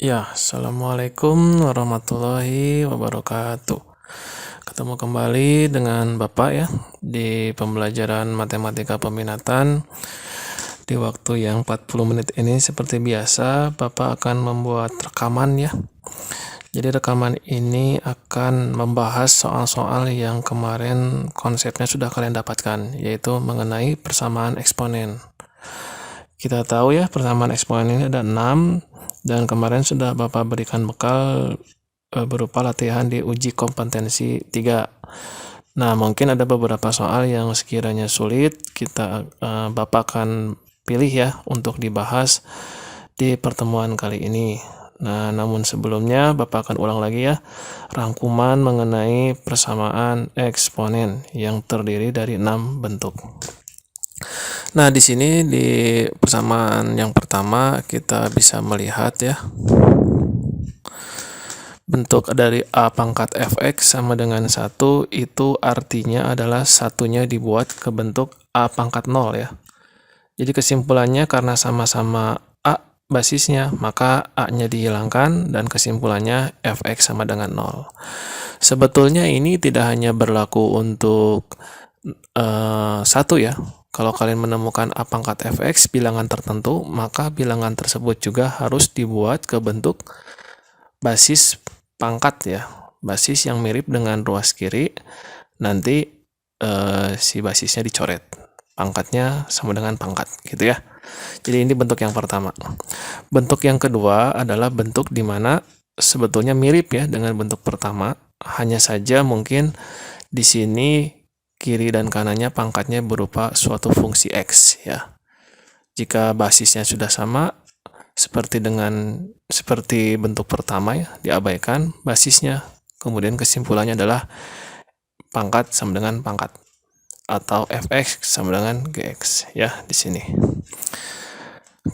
Ya, Assalamualaikum warahmatullahi wabarakatuh. Ketemu kembali dengan Bapak ya di pembelajaran matematika peminatan. Di waktu yang 40 menit ini seperti biasa, Bapak akan membuat rekaman ya. Jadi rekaman ini akan membahas soal-soal yang kemarin konsepnya sudah kalian dapatkan, yaitu mengenai persamaan eksponen. Kita tahu ya, persamaan eksponen ini ada 6, dan kemarin sudah Bapak berikan bekal berupa latihan di uji kompetensi 3. Nah, mungkin ada beberapa soal yang sekiranya sulit, Bapak akan pilih ya untuk dibahas di pertemuan kali ini. Nah, namun sebelumnya Bapak akan ulang lagi ya rangkuman mengenai persamaan eksponen yang terdiri dari 6 bentuk. Nah, di sini di persamaan yang pertama kita bisa melihat ya bentuk dari A pangkat fx sama dengan 1 itu artinya adalah satunya dibuat ke bentuk A pangkat 0 ya. Jadi kesimpulannya karena sama-sama A basisnya, maka A-nya dihilangkan dan kesimpulannya fx sama dengan 0. Sebetulnya ini tidak hanya berlaku untuk 1 ya. Kalau kalian menemukan A pangkat fx bilangan tertentu, maka bilangan tersebut juga harus dibuat ke bentuk basis pangkat ya, basis yang mirip dengan ruas kiri. Nanti si basisnya dicoret, pangkatnya sama dengan pangkat gitu ya. Jadi ini bentuk yang pertama. Bentuk yang kedua adalah bentuk di mana sebetulnya mirip ya dengan bentuk pertama, hanya saja mungkin di sini kiri dan kanannya pangkatnya berupa suatu fungsi x ya. Jika basisnya sudah sama, seperti bentuk pertama ya, diabaikan basisnya. Kemudian kesimpulannya adalah pangkat sama dengan pangkat atau fx sama dengan gx ya di sini.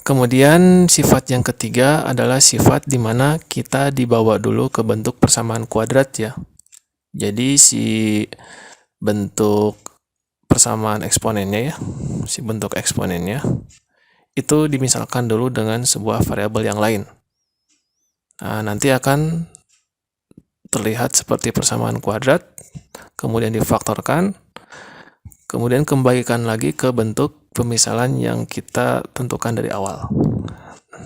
Kemudian sifat yang ketiga adalah sifat di mana kita dibawa dulu ke bentuk persamaan kuadrat ya. Jadi si bentuk persamaan eksponennya ya, si bentuk eksponennya itu dimisalkan dulu dengan sebuah variabel yang lain. Nah, nanti akan terlihat seperti persamaan kuadrat, kemudian difaktorkan, kemudian kembalikan lagi ke bentuk pemisalan yang kita tentukan dari awal.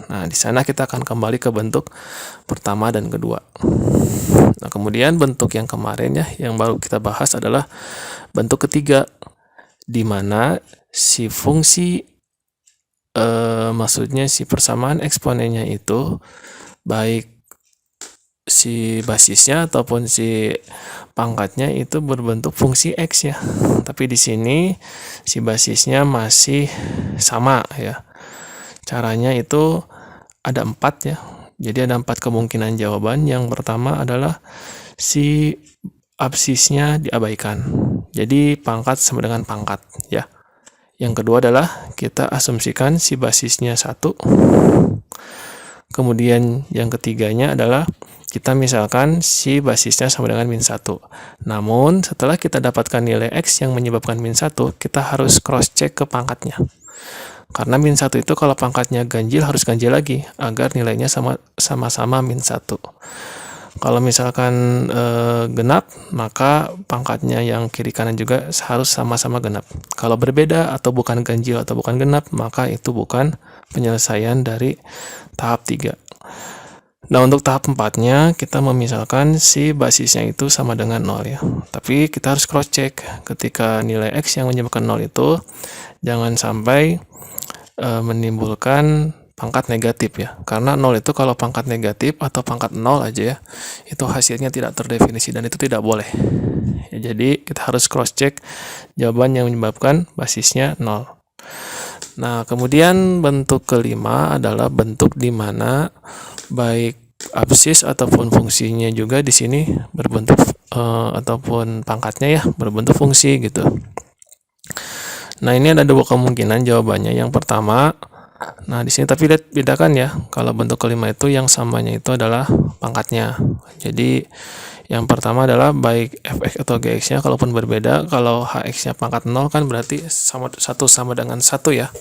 Nah, di sana kita akan kembali ke bentuk pertama dan kedua. Nah, kemudian bentuk yang kemarin ya, yang baru kita bahas adalah bentuk ketiga, di mana si fungsi maksudnya si persamaan eksponennya itu baik si basisnya ataupun si pangkatnya itu berbentuk fungsi x ya. Tapi di sini si basisnya masih sama ya. Caranya itu ada 4 ya. Jadi ada 4 kemungkinan jawaban. Yang pertama adalah si absisnya diabaikan. Jadi pangkat sama dengan pangkat ya. Yang kedua adalah kita asumsikan si basisnya 1. Kemudian yang ketiganya adalah kita misalkan si basisnya sama dengan min 1. Namun setelah kita dapatkan nilai x yang menyebabkan min 1, kita harus cross check ke pangkatnya. Karena min 1 itu kalau pangkatnya ganjil harus ganjil lagi agar nilainya sama-sama min 1. Kalau misalkan genap, maka pangkatnya yang kiri kanan juga harus sama-sama genap. Kalau berbeda atau bukan ganjil atau bukan genap, maka itu bukan penyelesaian dari tahap 3. Nah, untuk tahap 4-nya, kita memisalkan si basisnya itu sama dengan 0 ya. Tapi kita harus cross check ketika nilai x yang menyebabkan 0 itu jangan sampai menimbulkan pangkat negatif ya. Karena 0 itu kalau pangkat negatif atau pangkat 0 aja ya, itu hasilnya tidak terdefinisi dan itu tidak boleh. Ya, jadi kita harus cross check jawaban yang menyebabkan basisnya 0. Nah, kemudian bentuk kelima adalah bentuk di mana baik absis ataupun fungsinya juga di sini berbentuk ataupun pangkatnya ya berbentuk fungsi gitu. Nah, ini ada 2 kemungkinan jawabannya. Yang pertama, nah di sini tapi lihat bedakan ya. Kalau bentuk kelima itu yang samanya itu adalah pangkatnya. Jadi yang pertama adalah baik fx atau gx-nya kalaupun berbeda, kalau hx-nya pangkat 0 kan berarti satu sama dengan 1 ya.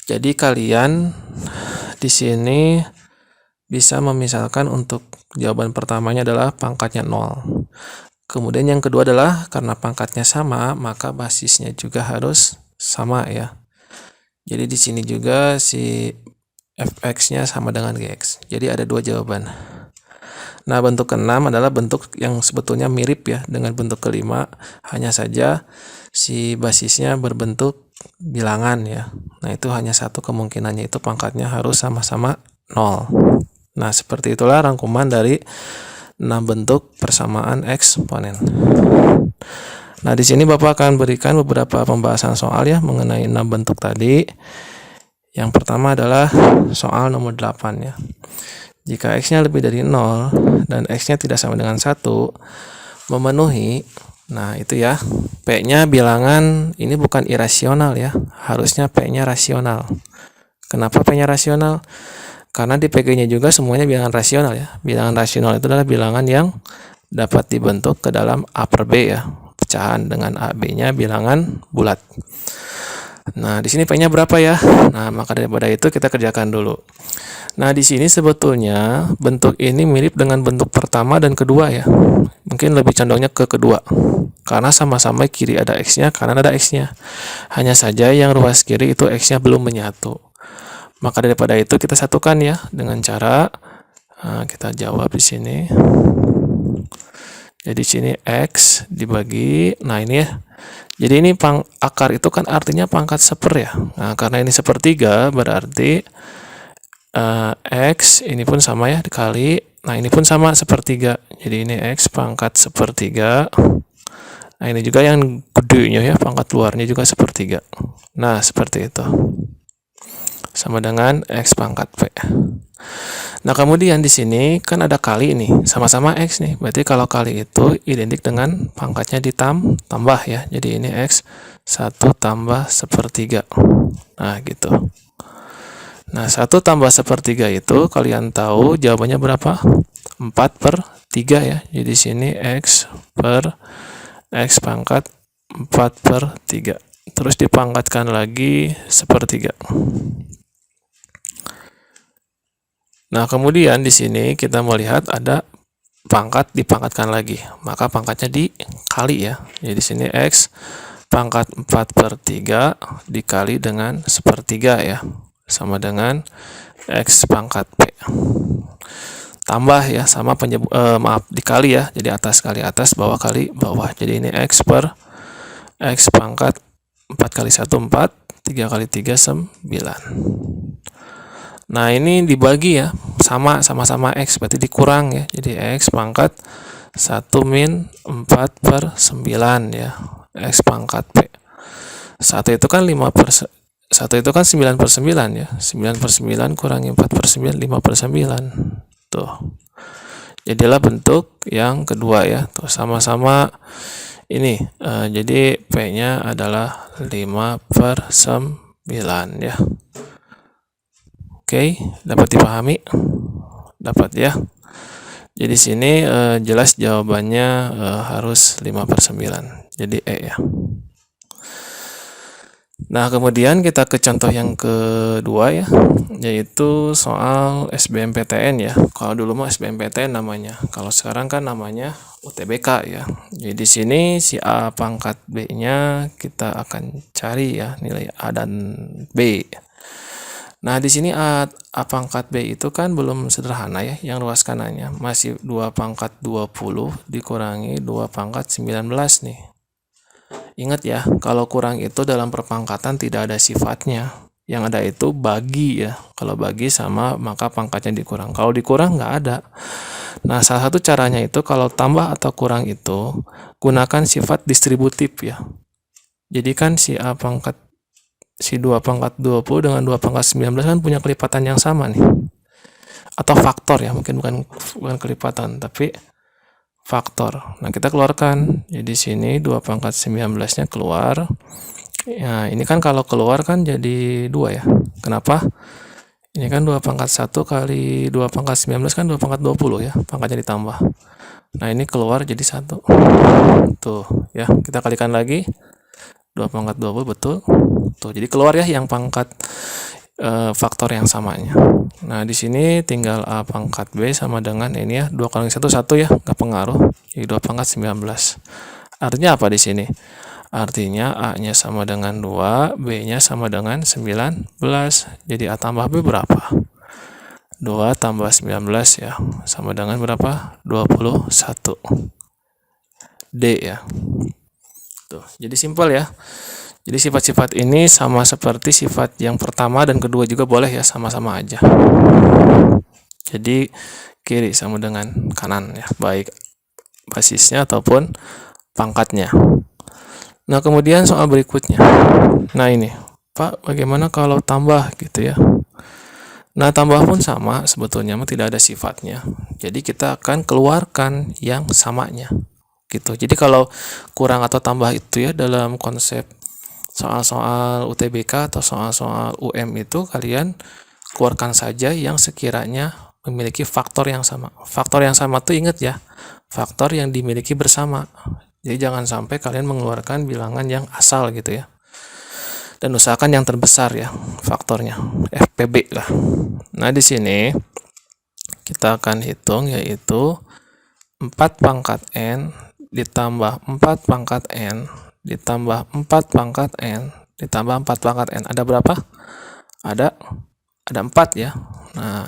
Jadi kalian di sini bisa memisalkan untuk jawaban pertamanya adalah pangkatnya 0. Kemudian yang kedua adalah karena pangkatnya sama, maka basisnya juga harus sama ya. Jadi di sini juga si fx-nya sama dengan gx. Jadi ada dua jawaban. Nah, bentuk ke-6 adalah bentuk yang sebetulnya mirip ya dengan bentuk ke-5, hanya saja si basisnya berbentuk bilangan ya. Nah, itu hanya satu kemungkinannya, itu pangkatnya harus sama-sama 0. Nah, seperti itulah rangkuman dari 6 bentuk persamaan eksponen. Nah, di sini Bapak akan berikan beberapa pembahasan soal ya mengenai 6 bentuk tadi. Yang pertama adalah soal nomor 8 ya. Jika x-nya lebih dari 0 dan x-nya tidak sama dengan 1, memenuhi, nah itu ya, p-nya bilangan, ini bukan irasional ya, harusnya p-nya rasional. Kenapa p-nya rasional? Karena di PG-nya juga semuanya bilangan rasional ya. Bilangan rasional itu adalah bilangan yang dapat dibentuk ke dalam A per B ya, pecahan dengan A, B-nya bilangan bulat. Nah, di sini p-nya berapa ya? Nah, maka daripada itu kita kerjakan dulu. Nah, di sini sebetulnya bentuk ini mirip dengan bentuk pertama dan kedua ya. Mungkin lebih condongnya ke kedua. Karena sama-sama kiri ada x-nya, kanan ada x-nya. Hanya saja yang ruas kiri itu x-nya belum menyatu. Maka daripada itu kita satukan ya dengan cara kita jawab di sini. Jadi di sini x dibagi, nah ini ya. Jadi ini akar itu kan artinya pangkat seper ya. Nah, karena ini sepertiga berarti x ini pun sama ya dikali, nah ini pun sama sepertiga, jadi ini x pangkat sepertiga. Nah, ini juga yang gedenya ya, pangkat luarnya juga sepertiga. Nah, seperti itu, sama dengan x pangkat p. Nah, kemudian di sini kan ada kali nih, sama-sama x nih, berarti kalau kali itu identik dengan pangkatnya ditambah ya, jadi ini x 1 tambah sepertiga. Nah, gitu. Nah, 1 tambah sepertiga itu kalian tahu jawabannya berapa? 4/3 ya. Jadi sini x per x pangkat 4/3. Terus dipangkatkan lagi sepertiga. Nah, kemudian di sini kita melihat ada pangkat dipangkatkan lagi. Maka pangkatnya dikali ya. Jadi sini x pangkat 4/3 dikali dengan sepertiga ya. Sama dengan x pangkat p. Tambah ya, sama dikali ya. Jadi atas kali atas, bawah kali bawah. Jadi ini x per x pangkat 4 kali 1 4, 3 kali 3 9. Nah, ini dibagi ya, sama-sama x, berarti dikurang ya. Jadi x pangkat 1 min 4/9 ya, x pangkat p. 1 itu kan 5/1 itu kan 9/9 ya. 9/9 kurangi 4/9, 5/9. Tuh. Jadilah bentuk yang kedua ya. Tuh, sama-sama ini. Jadi P-nya adalah 5/9 ya. Oke, dapat dipahami? Dapat ya. Jadi sini jelas jawabannya harus 5/9. Jadi E ya. Nah, kemudian kita ke contoh yang kedua ya, yaitu soal SBMPTN ya. Kalau dulu mah SBMPTN namanya, kalau sekarang kan namanya UTBK ya. Jadi di sini si A pangkat B-nya kita akan cari ya, nilai A dan B. Nah, di sini A pangkat B itu kan belum sederhana ya, yang ruas kanannya masih 2 pangkat 20 dikurangi 2 pangkat 19 nih. Ingat ya, kalau kurang itu dalam perpangkatan tidak ada sifatnya. Yang ada itu bagi ya. Kalau bagi sama, maka pangkatnya dikurang. Kalau dikurang nggak ada. Nah, salah satu caranya itu kalau tambah atau kurang itu, gunakan sifat distributif ya. Jadi kan si 2 pangkat 20 dengan 2 pangkat 19 kan punya kelipatan yang sama nih. Atau faktor ya, mungkin bukan kelipatan, tapi faktor. Nah, kita keluarkan. Jadi sini 2 pangkat 19-nya keluar. Ya, ini kan kalau keluar kan jadi 2 ya. Kenapa? Ini kan 2 pangkat 1 kali 2 pangkat 19 kan 2 pangkat 20 ya. Pangkatnya ditambah. Nah, ini keluar jadi 1. Tuh, ya. Kita kalikan lagi. 2 pangkat 20 betul. Tuh, jadi keluar ya yang pangkat faktor yang samanya. Nah, di sini tinggal A pangkat B sama dengan ini ya, 2 kali 1 1 ya, nggak pengaruh. Jadi 2 pangkat 19. Artinya apa di sini? Artinya A-nya sama dengan 2, B-nya sama dengan 19. Jadi A tambah B berapa? 2 tambah 19 ya, sama dengan berapa? 21. D ya. Tuh, jadi simpel ya. Jadi sifat-sifat ini sama seperti sifat yang pertama dan kedua juga boleh ya, sama-sama aja. Jadi kiri sama dengan kanan ya, baik basisnya ataupun pangkatnya. Nah, kemudian soal berikutnya. Nah, ini, Pak, bagaimana kalau tambah gitu ya? Nah, tambah pun sama, sebetulnya tidak ada sifatnya. Jadi kita akan keluarkan yang samanya. Gitu. Jadi kalau kurang atau tambah itu ya dalam konsep soal-soal UTBK atau soal-soal UM itu kalian keluarkan saja yang sekiranya memiliki faktor yang sama. Faktor yang sama tuh ingat ya, faktor yang dimiliki bersama. Jadi jangan sampai kalian mengeluarkan bilangan yang asal gitu ya. Dan usahakan yang terbesar ya faktornya, FPB lah. Nah, di sini kita akan hitung yaitu 4 pangkat N ditambah 4 pangkat N ditambah 4 pangkat N ditambah 4 pangkat N. Ada berapa? Ada 4 ya. Nah,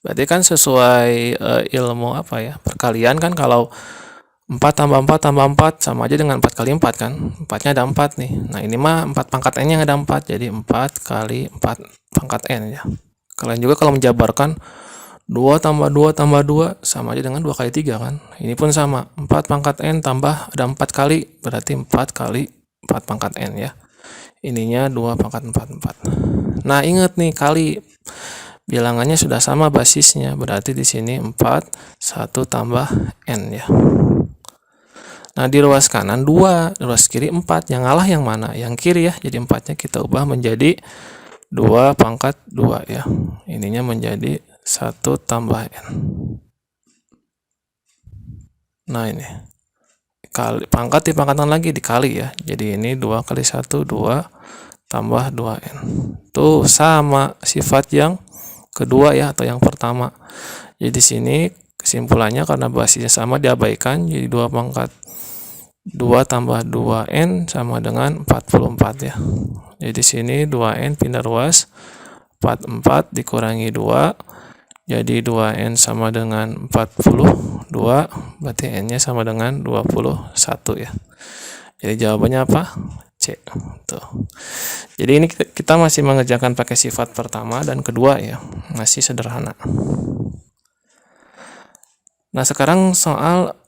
berarti kan sesuai ilmu apa ya? Perkalian kan kalau 4 tambah 4 tambah 4 sama aja dengan 4 kali 4 kan. 4-nya ada 4 nih. Nah, ini mah 4 pangkat N-nya ada 4. Jadi 4 kali 4 pangkat N ya. Kalian juga kalau menjabarkan 2 tambah 2 tambah 2 sama aja dengan 2 kali 3 kan. Ini pun sama. 4 pangkat N tambah ada 4 kali. Berarti 4 kali 4 pangkat N ya. Ininya 2 pangkat 4. Nah, ingat nih kali. Bilangannya sudah sama basisnya. Berarti di sini 4, 1 tambah N ya. Nah, di ruas kanan 2, ruas kiri 4. Yang ngalah yang mana? Yang kiri ya. Jadi 4-nya kita ubah menjadi 2 pangkat 2 ya. Ininya menjadi 1 tambah N. Nah, ini. Pangkat dipangkatkan lagi dikali ya. Jadi ini 2 kali 1, 2 tambah 2N. Tuh sama sifat yang kedua ya atau yang pertama. Jadi di sini kesimpulannya karena basisnya sama diabaikan. Jadi 2 pangkat 2 tambah 2N sama dengan 44 ya. Jadi di sini 2N pindah ruas. 44 dikurangi 2. Jadi 2N sama dengan 42, berarti N-nya sama dengan 21 ya. Jadi jawabannya apa? C. Tuh. Jadi ini kita masih mengerjakan pakai sifat pertama dan kedua ya. Masih sederhana. Nah, sekarang soal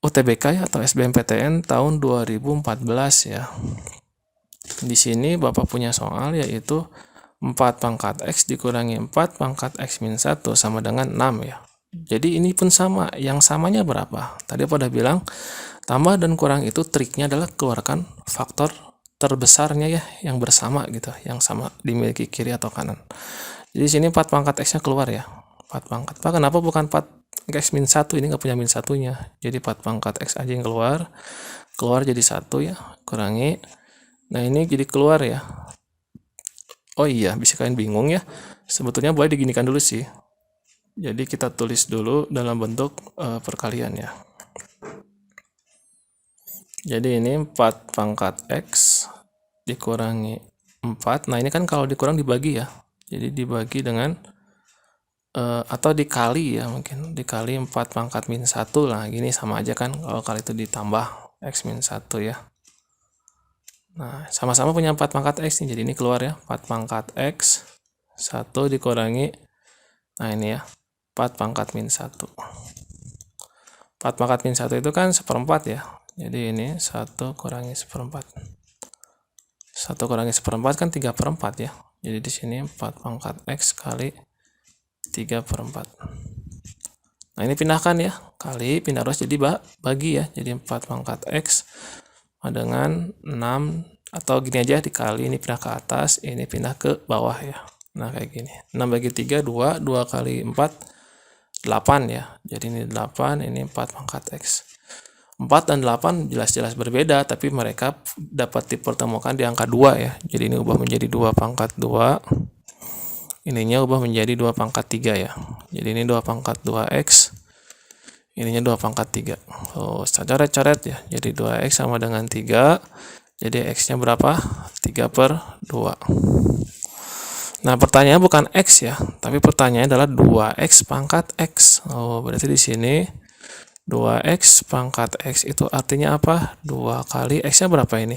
UTBK ya, atau SBMPTN tahun 2014 ya. Di sini Bapak punya soal yaitu 4 pangkat X dikurangi 4 pangkat X min 1 sama dengan 6 ya. Jadi ini pun sama. Yang samanya berapa? Tadi pada bilang tambah dan kurang itu triknya adalah keluarkan faktor terbesarnya ya, yang bersama gitu, yang sama dimiliki kiri atau kanan. Jadi sini 4 pangkat X-nya keluar ya. 4 pangkat. Pak, kenapa bukan 4 X min 1? Ini nggak punya min 1-nya. Jadi 4 pangkat X aja yang keluar. Keluar jadi 1 ya. Kurangi. Nah, ini jadi keluar ya. Oh iya, bisa kalian bingung ya. Sebetulnya boleh diginikan dulu sih. Jadi kita tulis dulu dalam bentuk perkalian ya. Jadi ini 4 pangkat X dikurangi 4. Nah, ini kan kalau dikurang dibagi ya. Jadi dibagi dengan atau dikali ya, mungkin dikali 4 pangkat min 1 lah. Gini sama aja kan kalau kali itu ditambah X min 1 ya. Nah, sama-sama punya 4 pangkat X nih. Jadi ini keluar ya, 4 pangkat X 1 dikurangi, nah ini ya, 4 pangkat min 1. 4 pangkat min 1 itu kan 1/4 ya. Jadi ini 1 kurangi 1/4. 1 kurangi 1/4 kan 3/4 ya. Jadi di sini 4 pangkat X kali 3/4. Nah, ini pindahkan ya, kali pindah ruas jadi bagi ya. Jadi 4 pangkat X dengan 6, atau gini aja dikali, ini pindah ke atas, ini pindah ke bawah ya. Nah, kayak gini. 6 bagi 3, 2, 2 kali 4, 8 ya. Jadi ini 8, ini 4 pangkat X. 4 dan 8 jelas-jelas berbeda, tapi mereka dapat dipertemukan di angka 2 ya. Jadi ini ubah menjadi 2 pangkat 2. ininya ubah menjadi 2 pangkat 3 ya. Jadi ini 2 pangkat 2x, ininya 2 pangkat 3. Oh, coret-coret ya. Jadi 2x sama dengan 3. Jadi x-nya berapa? 3/2. Nah, pertanyaannya bukan x ya, tapi pertanyaannya adalah 2x pangkat x. Oh, berarti di sini 2x pangkat x itu artinya apa? 2 kali x-nya berapa ini?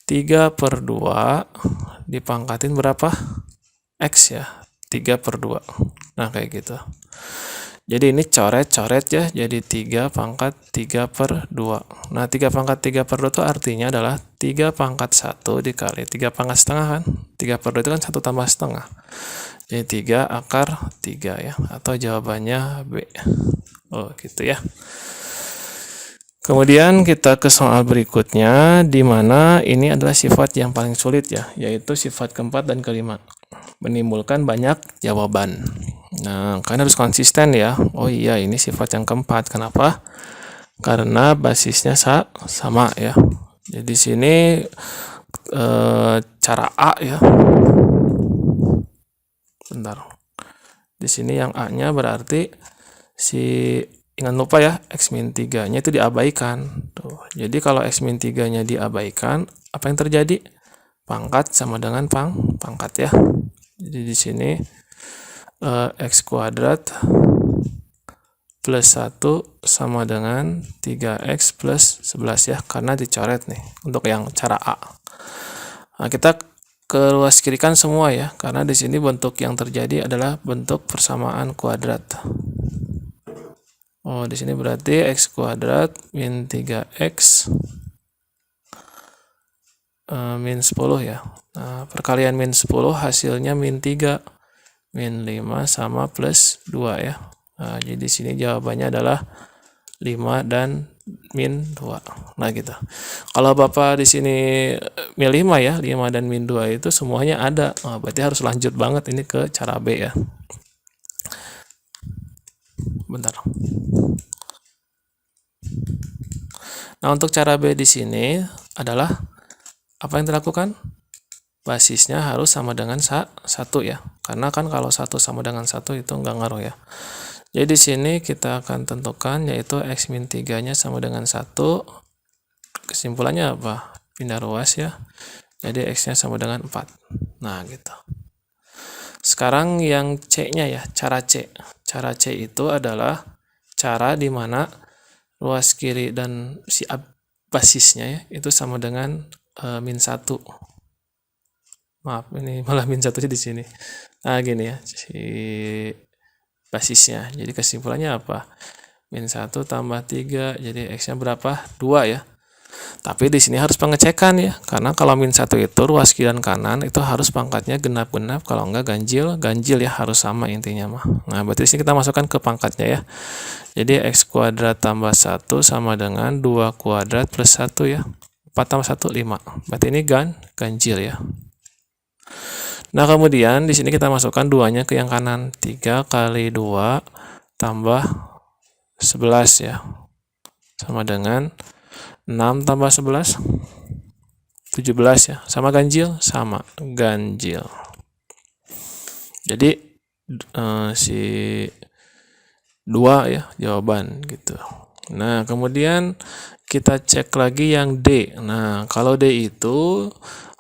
3/2 dipangkatin berapa? X ya, 3/2. Nah, kayak gitu. Jadi ini coret-coret ya, jadi 3 pangkat 3/2. Nah, 3 pangkat 3/2 itu artinya adalah 3 pangkat 1 dikali 3 pangkat setengah kan? 3/2 itu kan 1 tambah setengah. Jadi 3 akar 3 ya, atau jawabannya B. Oh, gitu ya. Kemudian kita ke soal berikutnya, di mana ini adalah sifat yang paling sulit ya, yaitu sifat keempat dan kelima. Menimbulkan banyak jawaban. Nah, kalian harus konsisten ya. Oh iya, ini sifat yang keempat. Kenapa? Karena basisnya sama ya. Jadi sini cara A ya. Bentar. Di sini yang A-nya berarti jangan lupa ya, x-3-nya itu diabaikan. Tuh. Jadi kalau x-3-nya diabaikan, apa yang terjadi? Pangkat sama dengan pangkat ya. Jadi di sini x kuadrat plus 1 sama dengan 3x plus 11 ya, karena dicoret nih untuk yang cara A. Nah, kita keluaskirikan semua ya, karena di sini bentuk yang terjadi adalah bentuk persamaan kuadrat. Oh, di sini berarti x kuadrat min 3x min 10 ya. Nah, perkalian min 10 hasilnya min 3. Min 5 sama plus 2 ya. Nah, jadi di sini jawabannya adalah 5 dan min 2. Nah, gitu. Kalau Bapak di sini milih 5 ya, 5 dan min 2 itu semuanya ada. Nah, berarti harus lanjut banget ini ke cara B ya. Bentar. Nah, untuk cara B di sini adalah apa yang dilakukan? Basisnya harus sama dengan 1 ya. Karena kan kalau 1 sama dengan 1 itu enggak ngaruh ya. Jadi di sini kita akan tentukan yaitu x min 3-nya sama dengan 1. Kesimpulannya apa? Pindah ruas ya. Jadi x-nya sama dengan 4. Nah, gitu. Sekarang yang C-nya ya, cara C. Cara C itu adalah cara di mana ruas kiri dan si basisnya ya, itu sama dengan min 1. Maaf, ini malah min 1 di sini. Nah, gini ya, si basisnya. Jadi kesimpulannya apa? Min 1 tambah 3, jadi x-nya berapa? 2 ya. Tapi di sini harus pengecekan ya, karena kalau min 1 itu ruas kiri dan kanan itu harus pangkatnya genap-genap, kalau enggak ganjil ya, harus sama intinya mah. Nah, berarti di sini kita masukkan ke pangkatnya ya. Jadi x kuadrat tambah 1 sama dengan 2 kuadrat plus 1 ya. 4 tambah 1, 5. Berarti ini ganjil ya. Nah, kemudian di sini kita masukkan 2-nya ke yang kanan. 3 kali 2 tambah 11 ya. Sama dengan 6 tambah 11, 17 ya. Sama ganjil? Sama, ganjil. Jadi si 2 ya jawaban gitu. Nah, kemudian kita cek lagi yang D. Nah, kalau D itu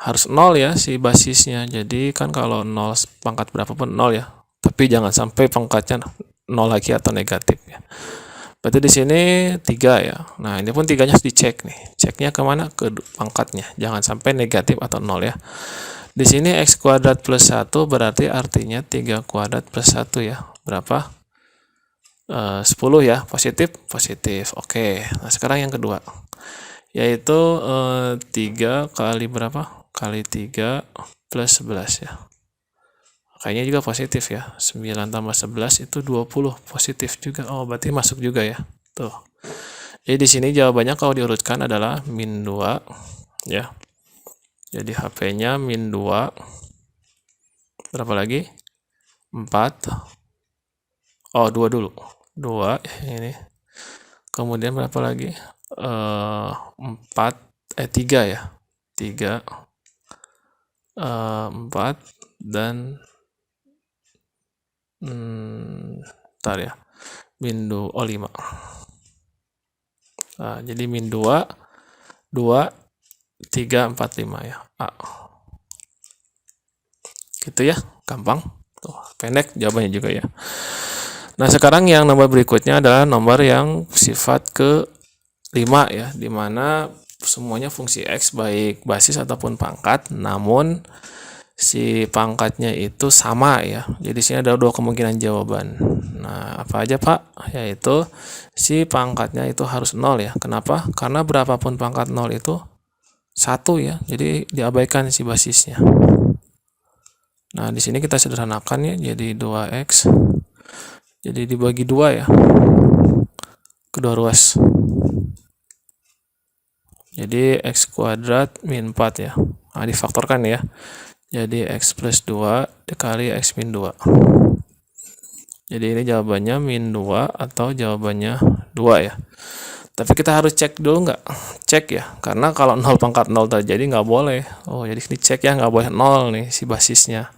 harus 0 ya si basisnya. Jadi kan kalau 0 pangkat berapapun 0 ya. Tapi jangan sampai pangkatnya 0 lagi atau negatif ya. Berarti di sini 3 ya. Nah, ini pun 3-nya harus dicek nih. Ceknya kemana? Ke pangkatnya. Jangan sampai negatif atau 0 ya. Di sini x kuadrat plus 1 berarti artinya 3 kuadrat plus 1 ya. Berapa? 10 ya. Positif. Oke. Nah, sekarang yang kedua. Yaitu 3 kali berapa? Kali 3 plus 11 ya. Kayaknya juga positif ya. 9 tambah 11 itu 20. Positif juga. Oh, berarti masuk juga ya. Tuh. Jadi di sini jawabannya kalau diurutkan adalah min 2 ya. Jadi HP-nya min 2. Berapa lagi? 4. Oh, 2 dulu. 2 ini. Kemudian berapa lagi? 3 ya. 3 4 dan Bentar ya. Min 2, 5. Nah, jadi min 2, 2, 3, 4, 5 ya. A. Gitu ya, gampang. Tuh, pendek jawabannya juga ya. Nah, sekarang yang nomor berikutnya adalah nomor yang sifat ke 5 ya, dimana semuanya fungsi X baik basis ataupun pangkat, namun si pangkatnya itu sama ya. Jadi sini ada dua kemungkinan jawaban. Nah, apa aja Pak? Yaitu si pangkatnya itu harus 0 ya. Kenapa? Karena berapapun pangkat 0 itu 1 ya. Jadi diabaikan si basisnya. Nah, di sini kita sederhanakan ya, jadi 2X. Jadi dibagi 2 ya. Kedua ruas. Jadi X kuadrat min 4 ya. Nah, difaktorkan ya. Jadi X plus 2 dikali X min 2. Jadi ini jawabannya min 2 atau jawabannya 2 ya. Tapi kita harus cek dulu nggak? Cek ya. Karena kalau 0 pangkat 0 terjadi nggak boleh. Oh, jadi ini cek ya, nggak boleh 0 nih si basisnya.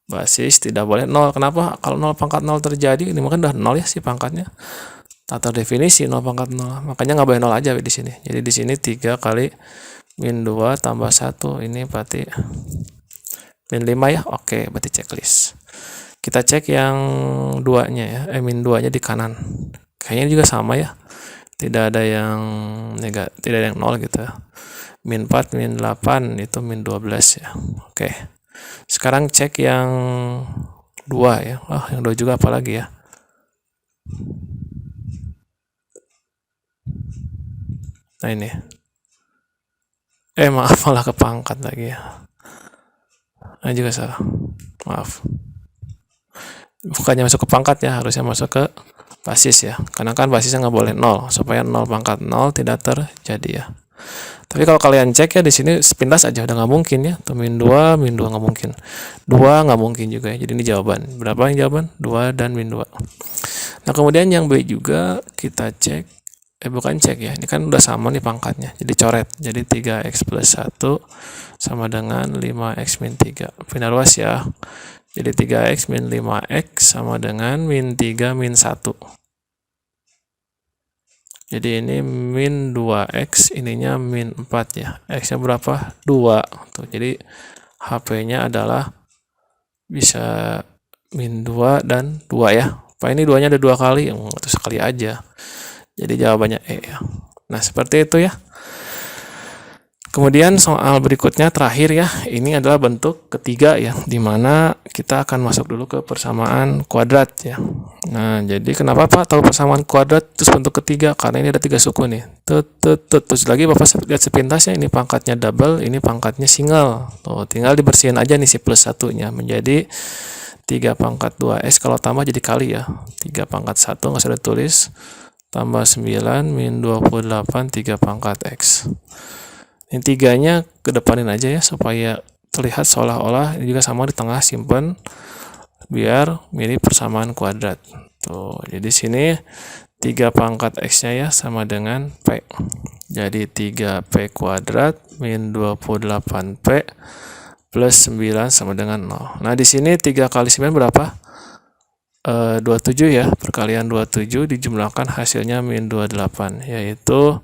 Basis tidak boleh 0. Kenapa? Kalau 0 pangkat 0 terjadi, ini mungkin udah 0 ya si pangkatnya. Tata definisi 0 pangkat 0. Makanya nggak boleh 0 aja di sini. Jadi di sini 3 kali min 2 tambah 1. Ini berarti min 5 ya. Oke, berarti checklist. Kita cek yang 2-nya ya. Min 2-nya di kanan. Kayaknya juga sama ya. Tidak ada yang negatif, tidak ada yang 0 gitu ya. Min 4, min 8 itu min 12 ya. Oke. Sekarang cek yang 2 ya. Yang 2 juga apalagi ya. Nah ini. Maaf, malah ke pangkat lagi ya. Nah juga salah. Maaf. Bukannya masuk ke pangkat ya, harusnya masuk ke basis ya. Karena kan basisnya nggak boleh 0, supaya 0 pangkat 0 tidak terjadi ya. Tapi kalau kalian cek ya di sini sepintas aja udah nggak mungkin ya. Tuh min 2 nggak mungkin. 2 nggak mungkin juga ya. Jadi ini jawaban. Berapa yang jawaban? 2 dan min 2. Nah, kemudian yang B juga kita cek. Bukan cek ya. Ini kan udah sama nih pangkatnya. Jadi coret. Jadi 3x plus 1 sama dengan 5x min 3. Pindah ruas ya. Jadi 3x min 5x sama dengan min 3 min 1. Jadi ini min 2x, ininya min 4 ya. X-nya berapa? 2. Tuh, jadi HP-nya adalah bisa min 2 dan 2 ya. Pak ini 2-nya ada 2 kali, itu sekali aja. Jadi jawabannya E ya. Nah, seperti itu ya. Kemudian soal berikutnya terakhir ya, ini adalah bentuk ketiga ya, dimana kita akan masuk dulu ke persamaan kuadrat ya. Nah, jadi kenapa Pak tahu persamaan kuadrat terus bentuk ketiga? Karena ini ada 3 suku nih. Terus lagi Bapak lihat sepintasnya, ini pangkatnya double, ini pangkatnya single. Tuh, tinggal dibersihin aja nih si plus satunya menjadi 3 pangkat 2S, kalau tambah jadi kali ya. 3 pangkat 1 nggak usah ditulis, tambah 9 min 28 3 pangkat X. Ini 3-nya kedepanin aja ya, supaya terlihat seolah-olah ini juga sama di tengah, simpen biar mirip persamaan kuadrat. Tuh, jadi sini 3 pangkat X-nya ya sama dengan P. Jadi 3P kuadrat min 28P plus 9 sama dengan 0. Nah, di sini 3 kali 9 berapa? 27 ya, perkalian 27 dijumlahkan hasilnya min 28, yaitu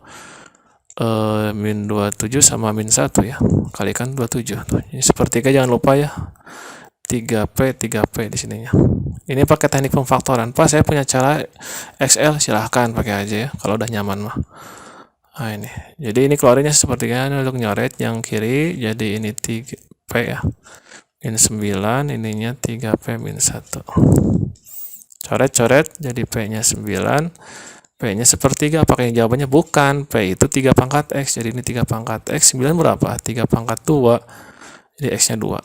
min 27 sama min 1 ya, kalikan 27. Ini sepertiga jangan lupa ya, 3P di sininya. Ini pakai teknik pemfaktoran. Pak, saya punya cara Excel, silahkan pakai aja ya kalau udah nyaman mah. Nah ini, jadi ini keluarnya sepertiga untuk nyoret yang kiri, jadi ini 3P ya, min 9, ininya 3P min 1. Coret-coret, jadi P-nya 9, P-nya sepertiga. Apakah yang jawabannya? Bukan. P itu 3 pangkat X. Jadi ini 3 pangkat X. 9 berapa? 3 pangkat 2. Jadi X-nya 2.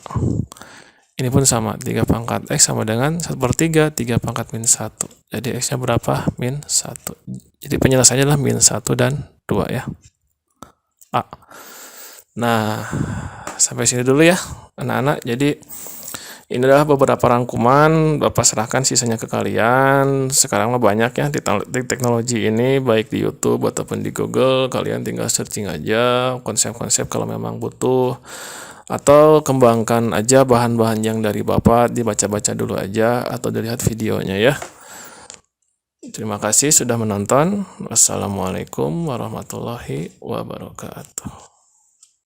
Ini pun sama. 3 pangkat X sama dengan 1/3. 3 pangkat min 1. Jadi X-nya berapa? Min 1. Jadi penyelesaiannya adalah min 1 dan 2 ya. A. Nah, sampai sini dulu ya anak-anak. Jadi ini adalah beberapa rangkuman, Bapak serahkan sisanya ke kalian. Sekarang mah banyak ya di teknologi ini, baik di YouTube ataupun di Google. Kalian tinggal searching aja konsep-konsep kalau memang butuh Atau kembangkan aja bahan-bahan yang dari Bapak, dibaca-baca dulu aja atau dilihat videonya ya. Terima kasih sudah menonton. Wassalamualaikum warahmatullahi wabarakatuh.